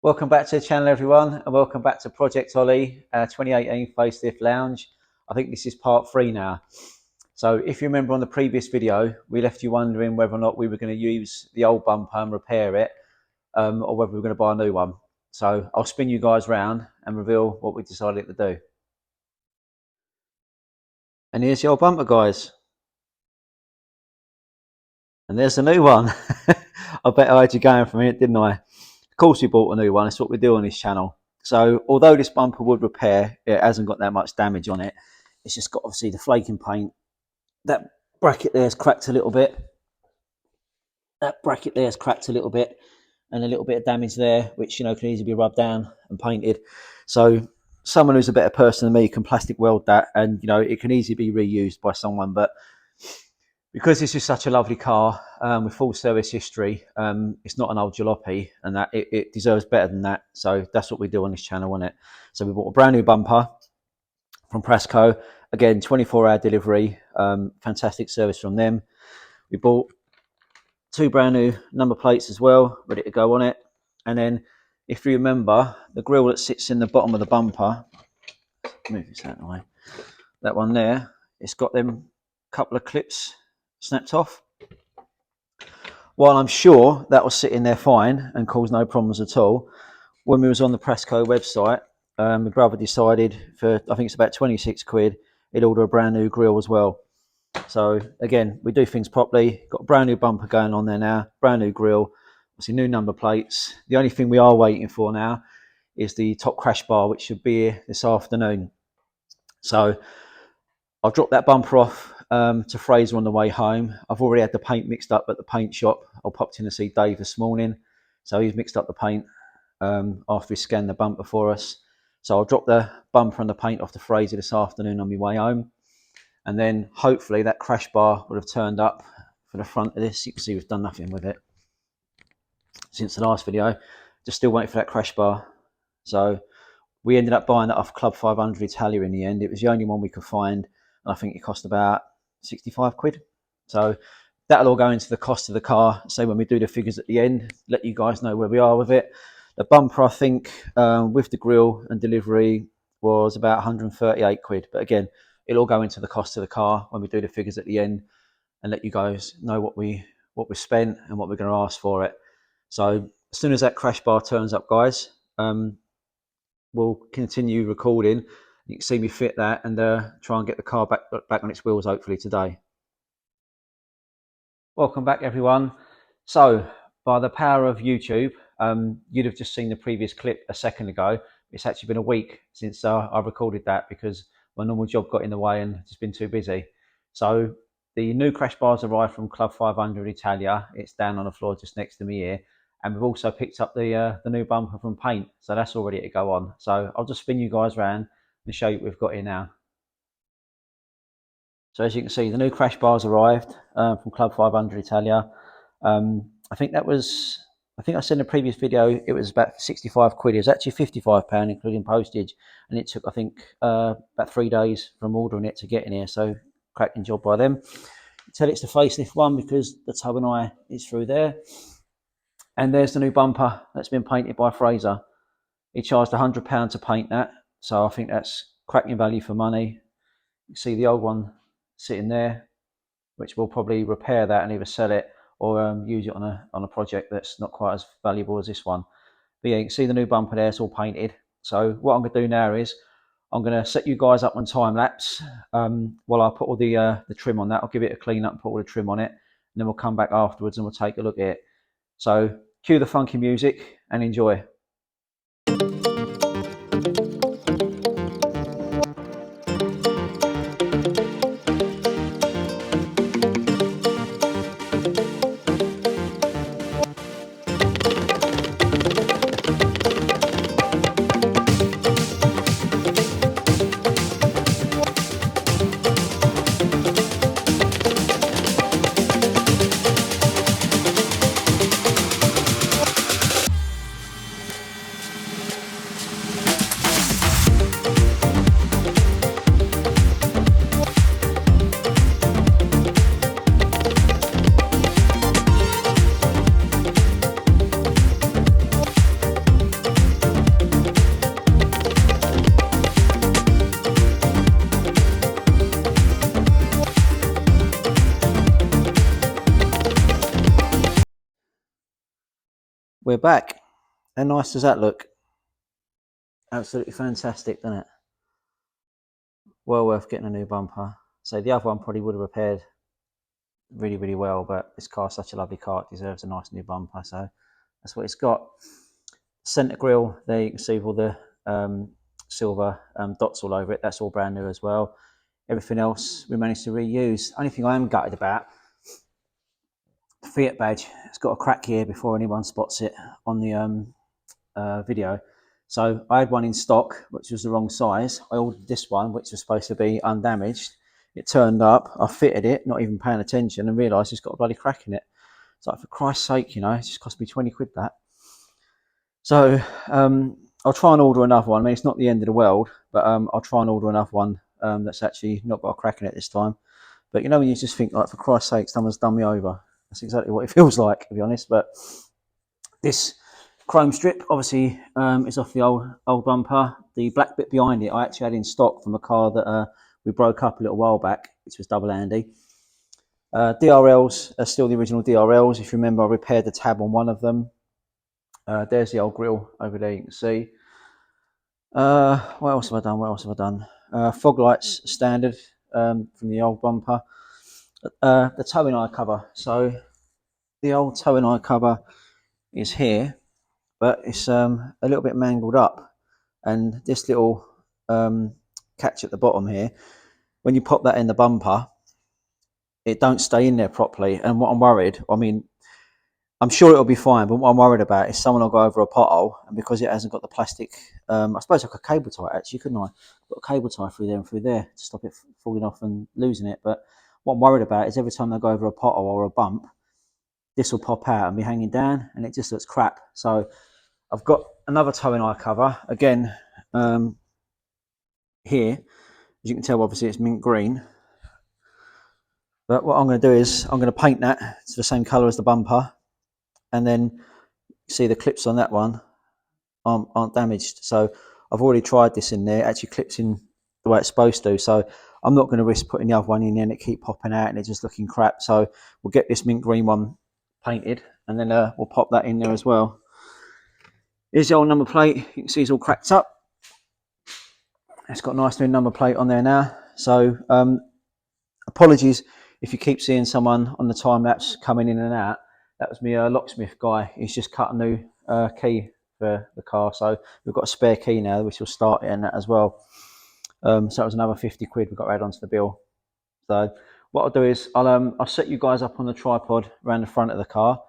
Welcome back to the channel, everyone, and welcome back to Project Ollie 2018 Facelift Lounge. I think this is part 3 now. So if you remember on the previous video, we left you wondering whether or not we were going to use the old bumper and repair it, or whether we were going to buy a new one. So I'll spin you guys round and reveal what we decided to do. And here's the old bumper, guys. And there's the new one. I bet I had you going from it, didn't I? Of course we bought a new one. That's what we do on this channel. So although this bumper would repair, it hasn't got that much damage on it. It's just got obviously the flaking paint. That bracket there is cracked a little bit. That bracket there is cracked a little bit, and a little bit of damage there, which, you know, can easily be rubbed down and painted. So someone who's a better person than me can plastic weld that, and you know, it can easily be reused by someone. But because this is such a lovely car with full service history, it's not an old jalopy, and that it deserves better than that. So that's what we do on this channel, isn't it? So we bought a brand new bumper from Prasco. Again, 24-hour delivery, fantastic service from them. We bought 2 brand new number plates as well, ready to go on it. And then, if you remember, the grille that sits in the bottom of the bumper, move this out of the way, that one there, it's got them couple of clips snapped off. While I'm sure that was sitting there fine and caused no problems at all, when we was on the Prasco website, my brother decided for, I think it's about 26 quid, he'd order a brand new grille as well. So again, we do things properly. Got a brand new bumper going on there now, brand new grille, obviously new number plates. The only thing we are waiting for now is the top crash bar, which should be here this afternoon. So I'll drop that bumper off to Fraser on the way home. I've already had the paint mixed up at the paint shop. I popped in to see Dave this morning, so he's mixed up the paint after he scanned the bumper for us. So I'll drop the bumper and the paint off to Fraser this afternoon on my way home, and then hopefully that crash bar would have turned up for the front of this. You can see we've done nothing with it since the last video. Just still waiting for that crash bar. So we ended up buying that off Club 500 Italia in the end. It was the only one we could find, and I think it cost about 65 quid. So that'll all go into the cost of the car. So when we do the figures at the end, let you guys know where we are with it. The bumper, I think, with the grille and delivery was about 138 quid. But again, it'll all go into the cost of the car when we do the figures at the end, and let you guys know what we spent and what we're going to ask for it. So as soon as that crash bar turns up, guys, we'll continue recording. You can see me fit that and try and get the car back on its wheels, hopefully today. Welcome back, everyone. So by the power of YouTube, you'd have just seen the previous clip a second ago. It's actually been a week since I recorded that because my normal job got in the way and just been too busy. So the new crash bars arrived from Club 500 Italia. It's down on the floor just next to me here. And we've also picked up the new bumper from Paint. So that's all ready to go on. So I'll just spin you guys around and show you what we've got here now. So as you can see, the new crash bars arrived from Club 500 Italia. I think I said in the previous video it was about 65 quid. It was actually £55 including postage, and it took, I think, about 3 days from ordering it to get in here. So cracking job by them. Tell it's the facelift one because the toe and eye is through there. And there's the new bumper that's been painted by Fraser. He charged £100 to paint that. So I think that's cracking value for money. You see the old one sitting there, which will probably repair that and either sell it or use it on a project that's not quite as valuable as this one. But yeah, you can see the new bumper there, it's all painted. So what I'm going to do now is I'm going to set you guys up on time lapse while I put all the trim on that. I'll give it a clean up and put all the trim on it, and then we'll come back afterwards and we'll take a look at it. So cue the funky music and enjoy. we're back. How nice does that look? Absolutely fantastic, doesn't it? Well worth getting a new bumper. So the other one probably would have repaired really, really well, but this car's such a lovely car, it deserves a nice new bumper. So that's what it's got. Centre grille, there you can see with all the silver dots all over it. That's all brand new as well. Everything else we managed to reuse. Only thing I am gutted about, the Fiat badge. It's got a crack here before anyone spots it on the video. So I had one in stock, which was the wrong size. I ordered this one, which was supposed to be undamaged. It turned up, I fitted it, not even paying attention, and realised it's got a bloody crack in it. It's like, for Christ's sake, you know, it just cost me 20 quid that. So I'll try and order another one. I mean, it's not the end of the world, but I'll try and order another one that's actually not got a crack in it this time. But you know, when you just think, like, for Christ's sake, someone's done me over. That's exactly what it feels like, to be honest. But this chrome strip obviously is off the old bumper. The black bit behind it I actually had in stock from a car that we broke up a little while back, which was double handy. DRLs are still the original DRLs. If you remember, I repaired the tab on one of them. There's the old grille over there, you can see. What else have I done? Fog lights standard from the old bumper. The towing eye cover. So the old towing eye cover is here, but it's a little bit mangled up. And this little catch at the bottom here, when you pop that in the bumper, it don't stay in there properly. And what I'm worried, I mean, I'm sure it'll be fine, but what I'm worried about is someone will go over a pothole, and because it hasn't got the plastic, I suppose I could cable tie it actually, couldn't I? Put a cable tie through there and through there to stop it falling off and losing it. But what I'm worried about is every time they go over a pothole or a bump, this will pop out and be hanging down, and it just looks crap. So I've got another towing eye cover again here. As you can tell, obviously it's mint green. But what I'm going to do is I'm going to paint that to the same colour as the bumper, and then see the clips on that one aren't damaged. So I've already tried this in there. It actually clips in the way it's supposed to. So I'm not going to risk putting the other one in there and it keep popping out and it just looking crap. So we'll get this mint green one painted, and then we'll pop that in there as well. Here's the old number plate. You can see it's all cracked up. It's got a nice new number plate on there now. So apologies if you keep seeing someone on the time lapse coming in and out. That was me locksmith guy. He's just cut a new key for the car, so we've got a spare key now which will start it and that as well. So that was another 50 quid we got to add onto the bill. So what I'll do is I'll set you guys up on the tripod around the front of the car,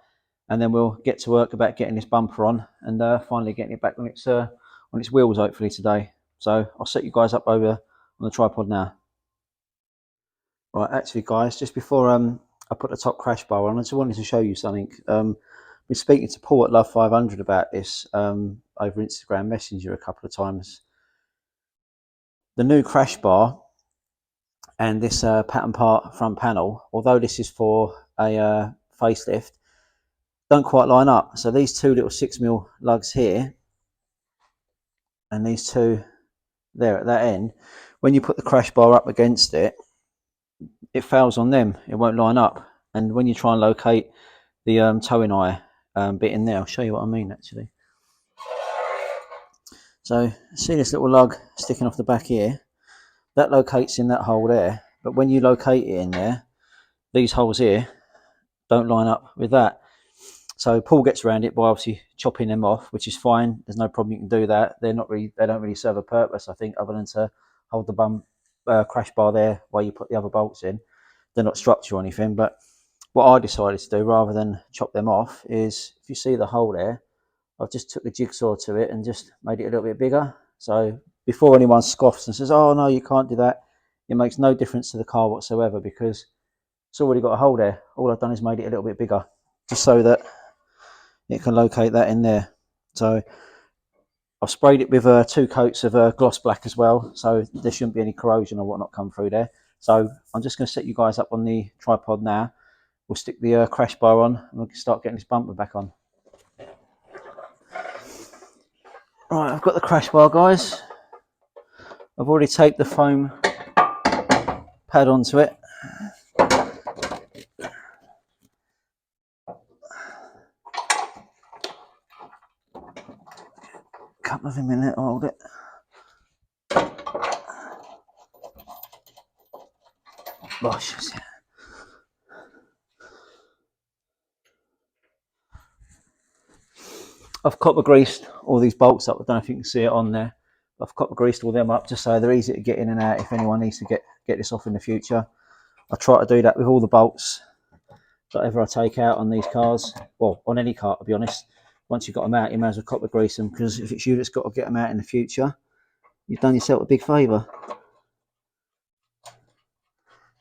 and then we'll get to work about getting this bumper on and finally getting it back on its wheels hopefully today. So I'll set you guys up over on the tripod now. Right, actually guys, just before I put the top crash bar on, I just wanted to show you something. Been speaking to Paul at Love 500 about this over Instagram Messenger a couple of times. The new crash bar and this pattern part front panel, although this is for a facelift, don't quite line up. So these two little 6mm lugs here and these two there at that end, when you put the crash bar up against it, it fails on them. It won't line up. And when you try and locate the towing eye bit in there, I'll show you what I mean actually. So see this little lug sticking off the back here? That locates in that hole there, but when you locate it in there, these holes here don't line up with that. So Paul gets around it by obviously chopping them off, which is fine. There's no problem, you can do that. They don't really serve a purpose, I think, other than to hold the crash bar there while you put the other bolts in. They're not structure or anything. But what I decided to do, rather than chop them off, is if you see the hole there, I've just took the jigsaw to it and just made it a little bit bigger. So before anyone scoffs and says, oh no, you can't do that, it makes no difference to the car whatsoever, because it's already got a hole there. All I've done is made it a little bit bigger, just so that it can locate that in there. So I've sprayed it with 2 coats of gloss black as well, so there shouldn't be any corrosion or whatnot come through there. So I'm just going to set you guys up on the tripod now. We'll stick the crash bar on and we'll start getting this bumper back on. Right, I've got the crash bar, guys. I've already taped the foam pad onto it. Have a minute, hold it. Gosh. I've copper greased all these bolts up. I don't know if you can see it on there. I've copper greased all them up just so they're easy to get in and out if anyone needs to get this off in the future. I try to do that with all the bolts that ever I take out on these cars. Well, on any car, to be honest. Once you've got them out, you may as well copper grease them, because if it's you that's got to get them out in the future, you've done yourself a big favour.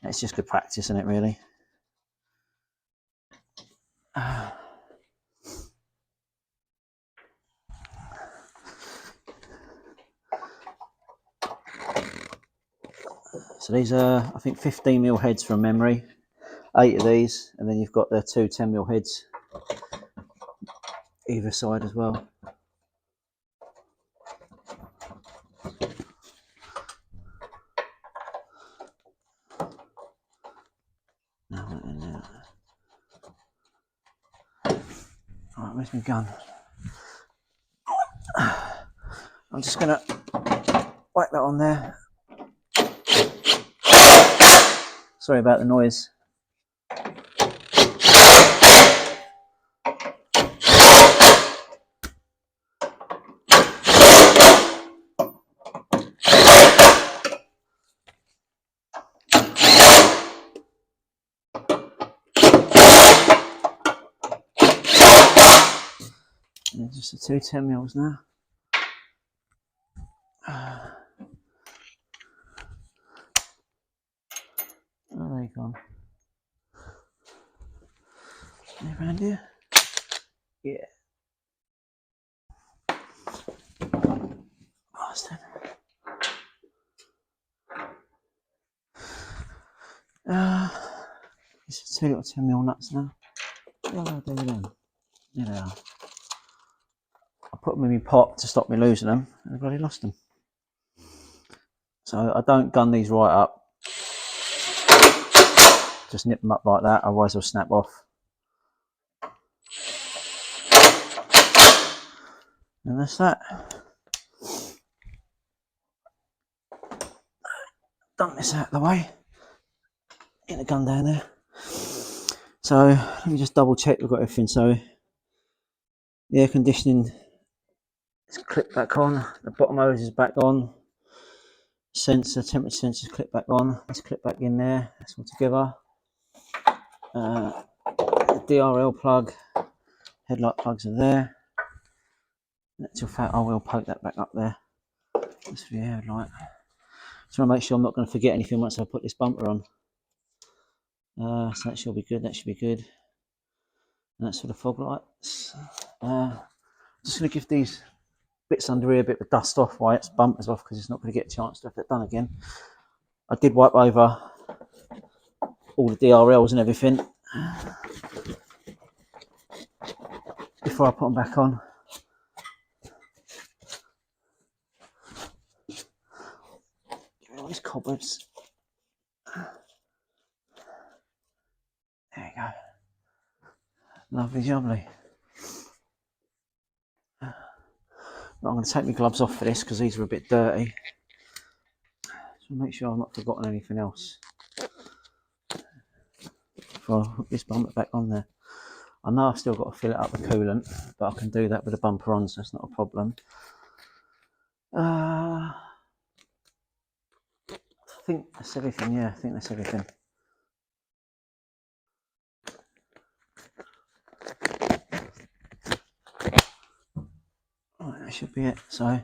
It's just good practice, isn't it, really? So these are, I think, 15mm heads from memory. 8 of these, and then you've got the 2 10mm heads either side as well. Alright, where's my gun? I'm just going to whack that on there. Sorry about the noise. Yeah, just the 2 10mm now. Oh, they gone? Any around here? Yeah. Bastard. It's 2 little 10mm nuts now. What do I do with them? There they are. I put them in my pot to stop me losing them, and I've already lost them. So I don't gun these right up. Just nip them up like that, otherwise they'll snap off. And that's that. Dump this out of the way. Get the gun down there. So let me just double check we've got everything. So the air conditioning is clipped back on, the bottom hose is back on, sensor, temperature sensor is clipped back on, let's clip back in there, that's all together. The DRL plug, headlight plugs are there. That's your fat, I will poke that back up there. That's for the headlight. Just want to make sure I'm not going to forget anything once I put this bumper on. So that should be good, that should be good. And that's for the fog lights. Just going to give these bits under here a bit of dust off while it's bumpers off, because it's not going to get a chance to have that done again. I did wipe over all the DRLs and everything before I put them back on. All these cobwebs. There you go. Lovely jubbly. I'm going to take my gloves off for this because these are a bit dirty. So make sure I've not forgotten anything else before I hook this bumper back on there. I know I've still got to fill it up with coolant, but I can do that with the bumper on, so that's not a problem. I think that's everything, yeah, I think that's everything. Right, that should be it. So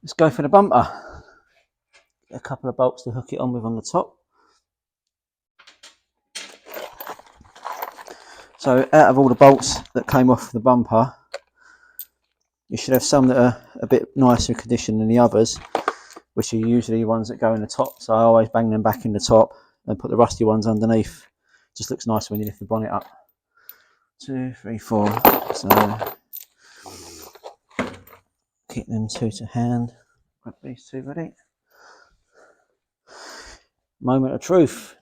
let's go for the bumper. Get a couple of bolts to hook it on with on the top. So out of all the bolts that came off the bumper, you should have some that are a bit nicer condition than the others, which are usually ones that go in the top. So I always bang them back in the top and put the rusty ones underneath. Just looks nice when you lift the bonnet up. 2, 3, 4. So keep them 2 to hand. Grab these 2 ready. Moment of truth.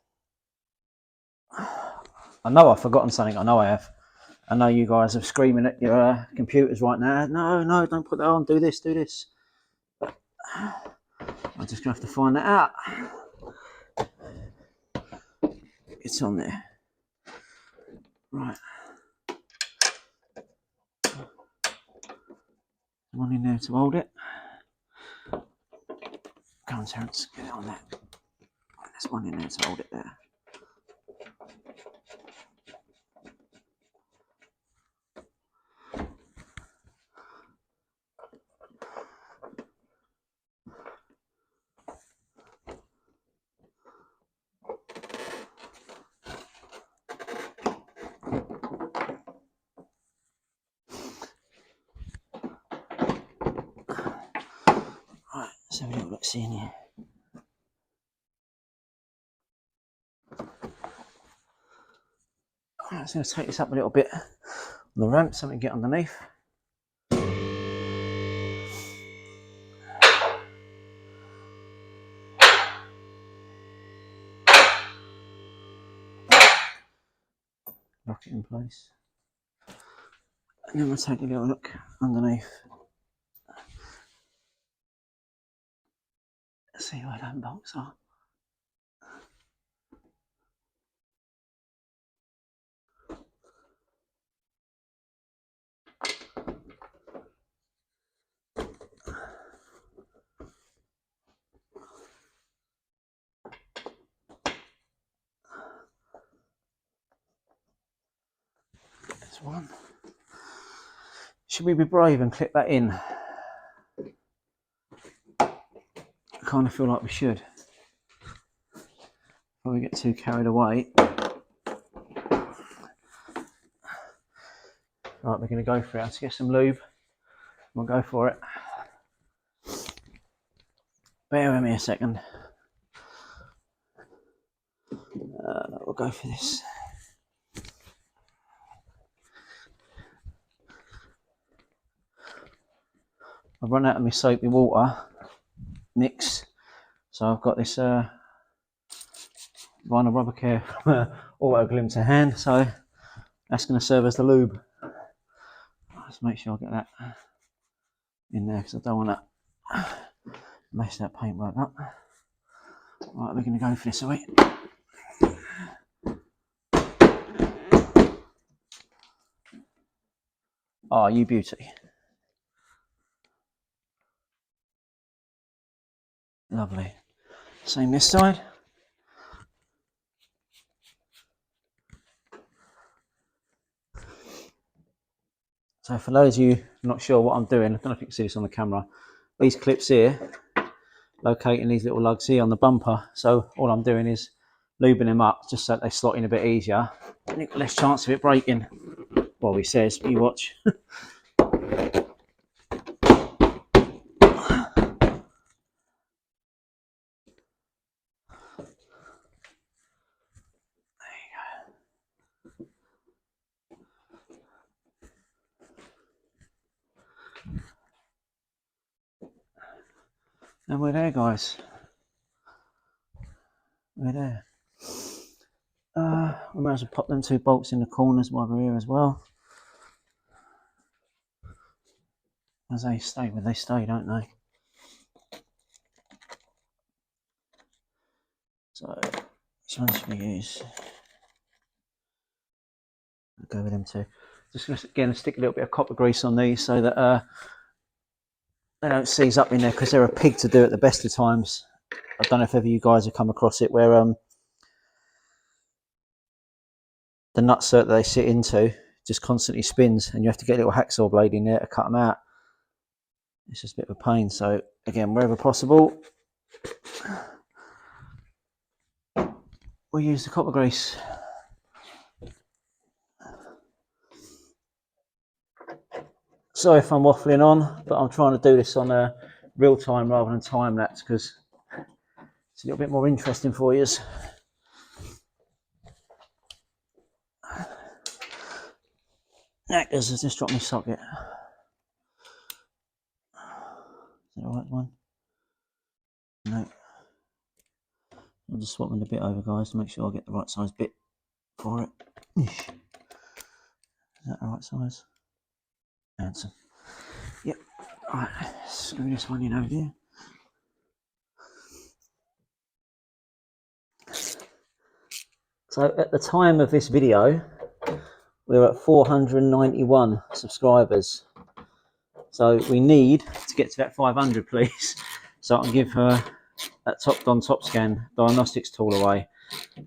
I know I've forgotten something. I know I have. I know you guys are screaming at your computers right now. No, no, don't put that on. Do this, do this. But I'm just gonna have to find that out. It's on there. Right. One in there to hold it. Go on, Terence, get it on there. There's one in there to hold it there. Right, let's have a little look, see in here. Right, I'm just going to take this up a little bit on the ramp so we can get underneath. Lock it in place. And then we'll take a little look underneath. Let's see where them bolts are. There's one. Should we be brave and clip that in? I kind of feel like we should. Before we get too carried away. Right, we're going to go for it. Let's get some lube. We'll go for it. Bear with me a second. We'll go for this. I've run out of my soapy water mix, so I've got this vinyl rubber care from Auto Glue to hand, so that's going to serve as the lube. Let's make sure I get that in there because I don't want to mess that paintwork up. Right, we're going to go for this, are we? Oh, you beauty. Lovely. Same this side. So for those of you not sure what I'm doing, I don't know if you can see this on the camera, these clips here, locating these little lugs here on the bumper. So all I'm doing is lubing them up just so they slot in a bit easier. And you've got less chance of it breaking. Well, he says, you watch. And we're there, guys. We're there. We might as well pop them two bolts in the corners while we're here as well. As they stay where they stay, don't they? So, which ones should we use? I'll go with them two. Just going to, again, stick a little bit of copper grease on these so that they don't seize up in there because they're a pig to do at the best of times. I don't know if ever you guys have come across it where the nutset that they sit into just constantly spins and you have to get a little hacksaw blade in there to cut them out. It's just a bit of a pain. So again, wherever possible, we'll use the copper grease. Sorry if I'm waffling on, but I'm trying to do this on real time rather than time lapse because it's a little bit more interesting for you. Knackers has just dropped my socket. Is that the right one? No. I'll just swap them a bit over, guys, to make sure I get the right size bit for it. Is that the right size? Handsome. Yep. Right, screw this one in over here. So at the time of this video, we're at 491 subscribers. So we need to get to that 500, please, so I can give her that top scan diagnostics tool away.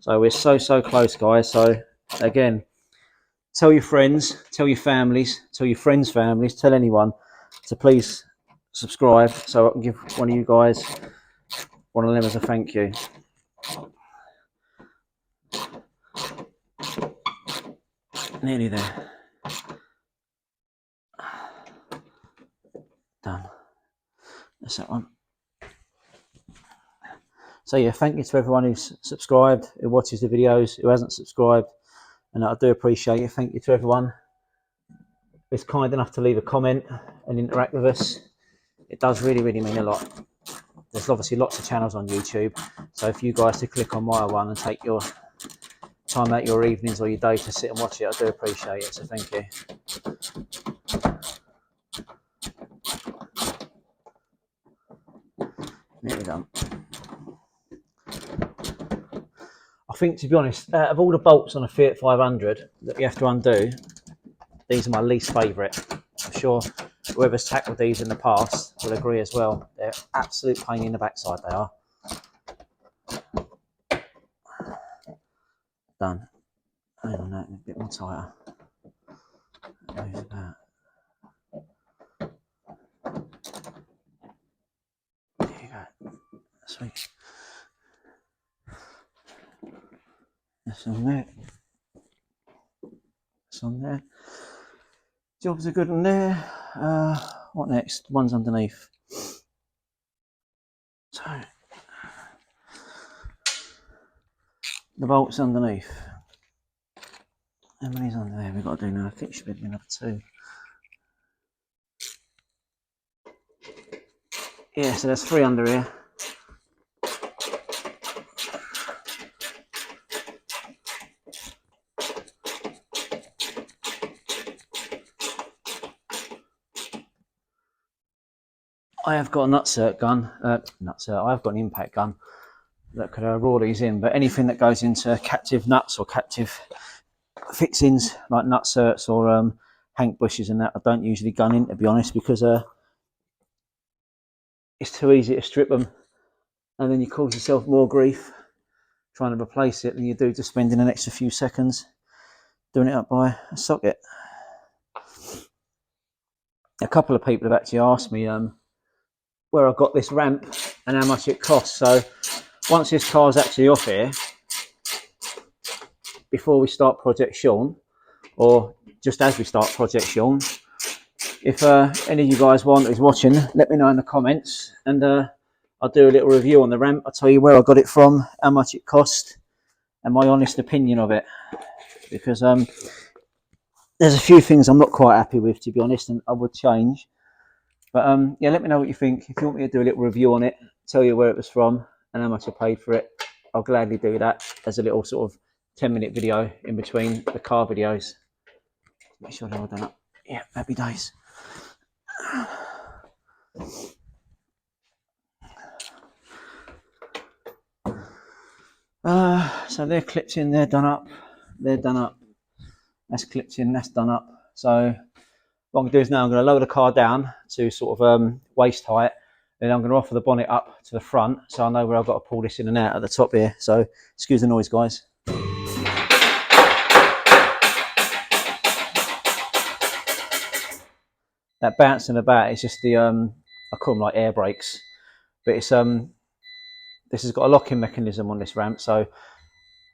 So we're so close, guys. So again, tell your friends, tell your families, tell your friends' families, tell anyone to please subscribe so I can give one of you guys one of them as a thank you. Nearly there. Done. That's that one. So yeah, thank you to everyone who's subscribed, who watches the videos, who hasn't subscribed, and I do appreciate it. Thank you to everyone who's kind enough to leave a comment and interact with us. It does really mean a lot. There's obviously lots of channels on YouTube, so if you guys to click on my one and take your time out your evenings or your day to sit and watch it, I do appreciate it, so thank you. Nearly done. I think, to be honest, out of all the bolts on a Fiat 500 that you have to undo, these are my least favourite. I'm sure whoever's tackled these in the past will agree as well. They're absolute pain in the backside, they are. Done. Hang on, that a bit more tighter. There you go. Sweet. That's on there. That's on there. Jobs are good on there. What next? One's underneath. So the bolt's underneath. How many's under there? We've got to do now. I think it should be another 2. Yeah, so there's 3 under here. I have got a nutsert gun. I've got an impact gun that could raw these in, but anything that goes into captive nuts or captive fixings like nutserts or hank bushes and that, I don't usually gun in, to be honest, because it's too easy to strip them, and then you cause yourself more grief trying to replace it than you do just spending an extra few seconds doing it up by a socket. A couple of people have actually asked me where I got this ramp and how much it costs. So once this car's actually off here, before we start Project Sean, or just as we start Project Sean, if any of you guys want who's watching, let me know in the comments, and I'll do a little review on the ramp. I'll tell you where I got it from, how much it cost, and my honest opinion of it, because there's a few things I'm not quite happy with, to be honest, and I would change. But yeah, let me know what you think. If you want me to do a little review on it, tell you where it was from and how much I paid for it, I'll gladly do that as a little sort of 10-minute video in between the car videos. Make sure they're all done up. Yeah, happy days. So they're clipped in, they're done up, that's clipped in, that's done up. So what I'm going to do is now I'm going to lower the car down to sort of waist height, then I'm going to offer the bonnet up to the front so I know where I've got to pull this in and out at the top here. So excuse the noise, guys. That bouncing about is just the I call them like air brakes, but it's this has got a locking mechanism on this ramp, so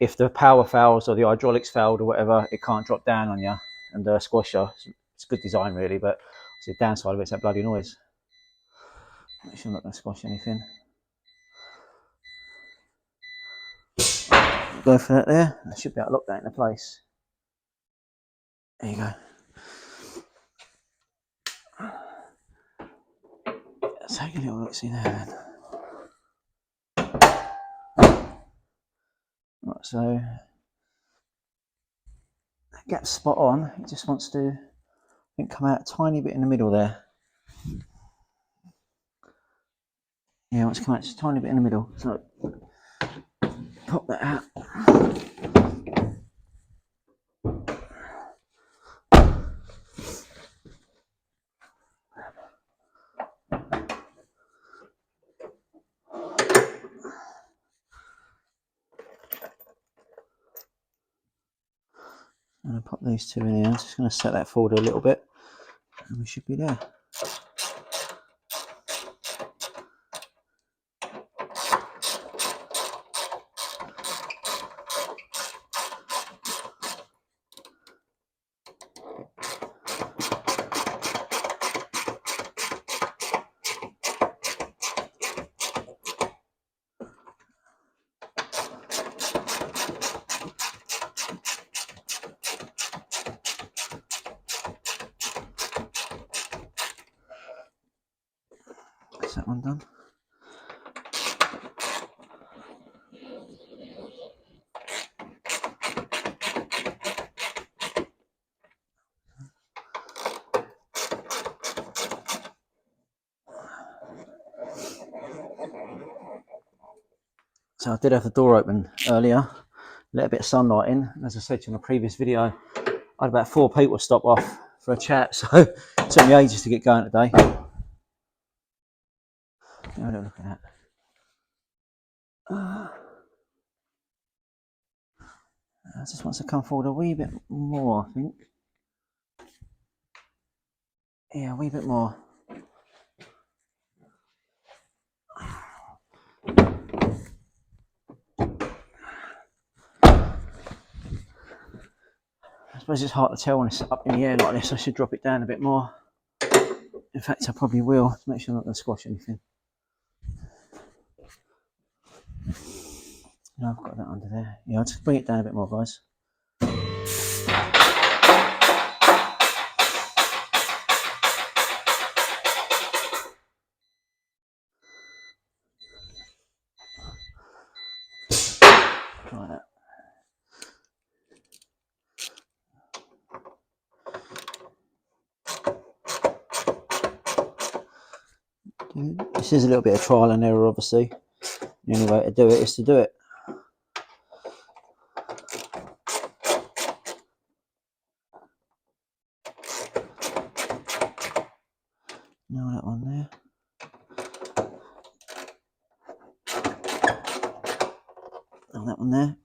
if the power fails or the hydraulics failed or whatever, it can't drop down on you and squash you. It's good design really, but the downside of it's that bloody noise. Make sure I'm not going to squash anything. Go for that there. I should be able to lock that into place. There you go. Let's take a little look, see there then. Right, so Gap's spot on. It just wants to, I think, come out a tiny bit in the middle there. Yeah, it wants to come out just a tiny bit in the middle. So pop that out. I'm going to pop these two in here. I'm just going to set that forward a little bit and we should be there. That's that one done. So I did have the door open earlier, let a bit of sunlight in. As I said to you in a previous video, I had about 4 people stop off for a chat, so it took me ages to get going today. Have a little look at that. I just want to come forward a wee bit more, I think. Yeah, a wee bit more. I suppose it's hard to tell when it's up in the air like this. I should drop it down a bit more. In fact, I probably will, to make sure I'm not going to squash anything. No, I've got that under there. Yeah, I'll just bring it down a bit more, guys. Like that. This is a little bit of trial and error, obviously. The only way to do it is to do it. Now that one there. Now that one there.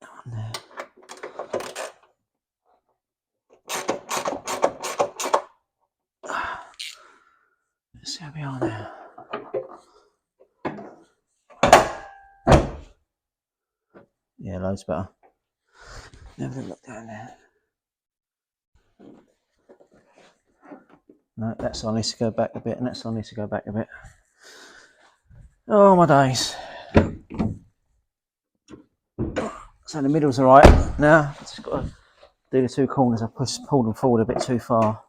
That one there. Let's see how we are now. Yeah, loads better. Never look down there. No, that side needs to go back a bit, and that side needs to go back a bit. Oh my days. So the middle's alright. Now, I've just got to do the 2 corners. I pulled them forward a bit too far.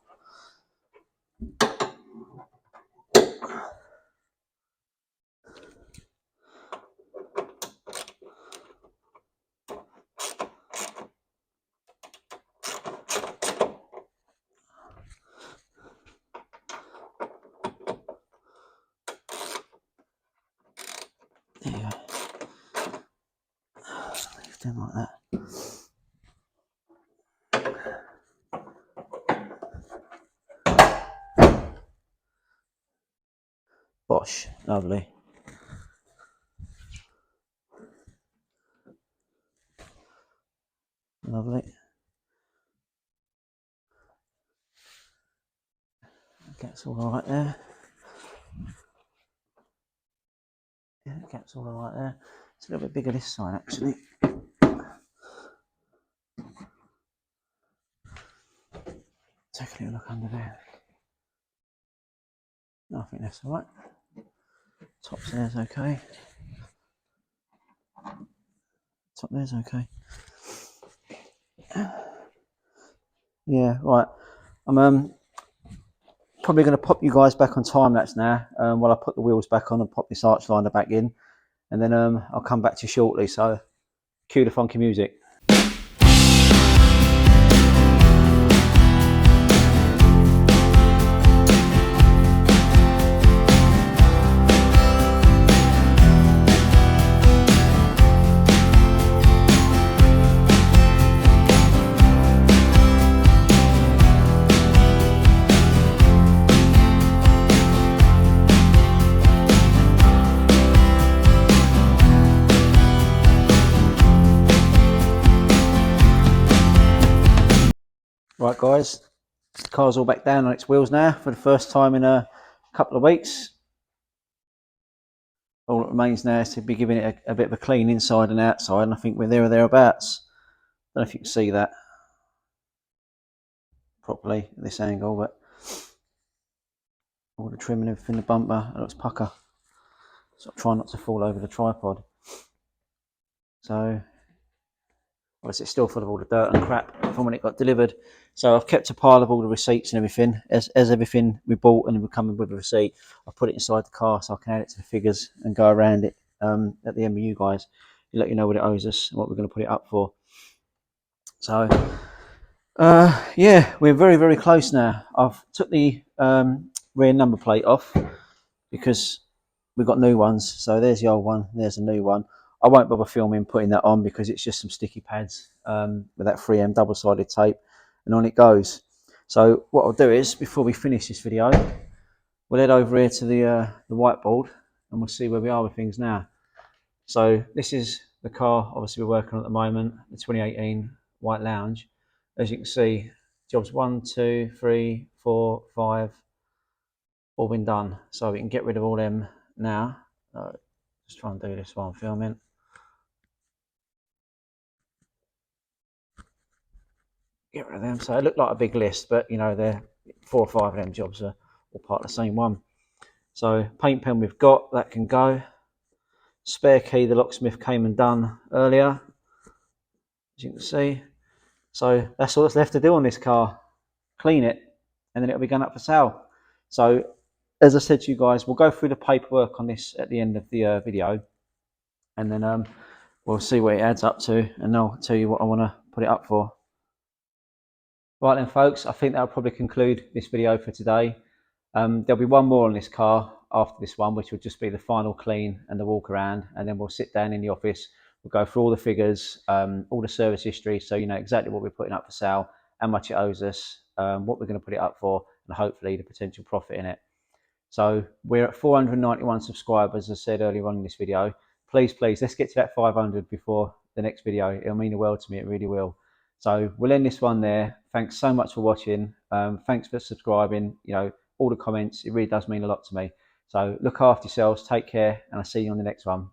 There you go. Leave them like that. Bosh, lovely. Lovely. Gap's all right there. Yeah, gap's all right there. It's a little bit bigger this side actually. Take a little look under there. No, I think that's all right. Top there's okay. Top there's okay. Yeah, right. I'm Probably going to pop you guys back on time lapse now while I put the wheels back on and pop this arch liner back in, and then I'll come back to you shortly. So cue the funky music. Right guys, the car's all back down on its wheels now for the first time in a couple of weeks. All that remains now is to be giving it a bit of a clean inside and outside, and I think we're there or thereabouts. Don't know if you can see that properly at this angle, but all the trim and everything, the bumper, it looks pucker. So I'm trying not to fall over the tripod. So obviously it's still full of all the dirt and crap from when it got delivered. So I've kept a pile of all the receipts and everything. As everything we bought and we come with a receipt, I put it inside the car so I can add it to the figures and go around it at the end with you guys. Let you know what it owes us and what we're going to put it up for. So yeah, we're very, very close now. I've took the rear number plate off because we've got new ones. So there's the old one, there's a new one. I won't bother filming putting that on because it's just some sticky pads with that 3M double-sided tape, and on it goes. So what I'll do is, before we finish this video, we'll head over here to the whiteboard and we'll see where we are with things now. So this is the car obviously we're working on at the moment, the 2018 White Lounge. As you can see, jobs 1, 2, 3, 4, 5 all been done. So we can get rid of all them now. Just try and do this while I'm filming. Get rid of them. So it looked like a big list, but you know, they're 4 or 5 of them jobs are all part of the same one. So paint pen we've got, that can go. Spare key, the locksmith came and done earlier, as you can see. So that's all that's left to do on this car. Clean it, and then it'll be going up for sale. So as I said to you guys, we'll go through the paperwork on this at the end of the video, and then we'll see what it adds up to, and I'll tell you what I want to put it up for. Right then folks, I think that'll probably conclude this video for today. There'll be one more on this car after this one, which will just be the final clean and the walk around, and then we'll sit down in the office, we'll go through all the figures, all the service history, so you know exactly what we're putting up for sale, how much it owes us, what we're going to put it up for, and hopefully the potential profit in it. So we're at 491 subscribers, as I said earlier on in this video. Please, let's get to that 500 before the next video. It'll mean the world to me, it really will. So we'll end this one there. Thanks so much for watching. Thanks for subscribing. You know, all the comments, it really does mean a lot to me. So look after yourselves, take care, and I'll see you on the next one.